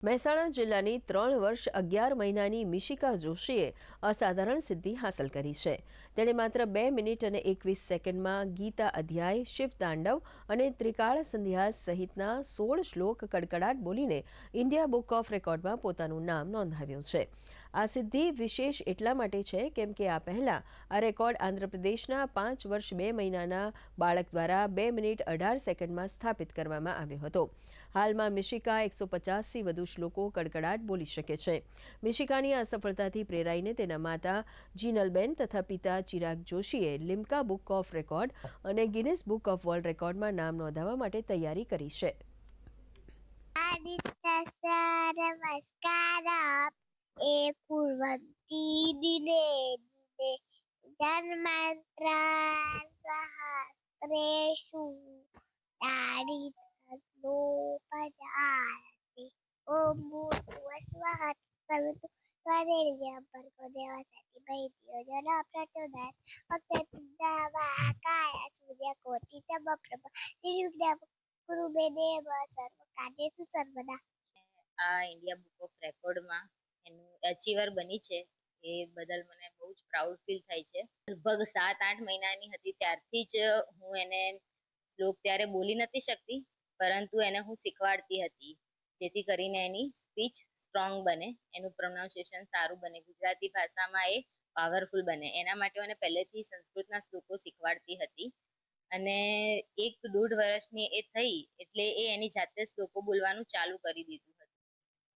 મહેસાણા જિલ્લાની 3 વર્ષ 11 મહિનાની મિશિકા જોશીએ અસાધારણ સિદ્ધિ હાંસલ કરી છે. તેણે માત્ર 2 મિનિટ અને 21 સેકન્ડમાં ગીતા અધ્યાય, શિવ તાંડવ અને ત્રિકાળ સંધ્યા સહિતના 16 શ્લોક કડકડાટ બોલીને ઇન્ડિયા બુક ઓફ રેકોર્ડમાં પોતાનું નામ નોંધાવ્યું છે. આ સિદ્ધિ વિશેષ એટલા માટે છે કેમ કે આ પહેલા આ રેકોર્ડ આંધ્રપ્રદેશના 5 વર્ષ 2 મહિનાના બાળક દ્વારા 2 મિનિટ 18 સેકન્ડમાં સ્થાપિત કરવામાં આવ્યો હતો. હાલમાં મિશિકા 150થી વધુ શ્લોકો કડકડાટ બોલી શકે છે. મિશિકાની આ સફળતાથી પ્રેરાઈને તેના માતા જીનલબેન તથા પિતા ચિરાગ જોશીએ લિમ્કા બુક ઓફ રેકોર્ડ અને ગિનિસ બુક ઓફ વર્લ્ડ રેકોર્ડમાં નામ નોંધાવવા માટે તૈયારી કરી છે. ओम भूर्भुवः स्वः तत्सवितुर्वरेण्यं भर्गो देवस्य धीमहि धियो यो नः प्रचोदयात् वक्रतुण्डमहाकाय सूर्यकोटिसमप्रभा निर्विघ्नं कुरु मे देव સર્વકાર્યેષુ સર્વદા. આ ઇન્ડિયા બુક ઓફ રેકોર્ડમાં એનું અચીવર બની છે એ બદલ મને બહુ જ પ્રાઉડ ફીલ થાય છે. લગભગ 7-8 મહિનાની હતી ત્યારથી જ હું એને શ્લોક ત્યારે બોલી નથી શકતી, પરંતુ એને હું શીખવાડતી હતી જેથી કરીને એની સ્પીચ સ્ટ્રોંગ બને, એનું પ્રોનાઉન્સિએશન સારું બને, ગુજરાતી ભાષામાં એ પાવરફુલ બને. એના માટે મને પહેલેથી સંસ્કૃતના શ્લોકો શીખવાડતી હતી અને 1-1.5 વર્ષની એ થઈ એટલે એ એની જાતે શ્લોકો બોલવાનું ચાલુ કરી દીધું.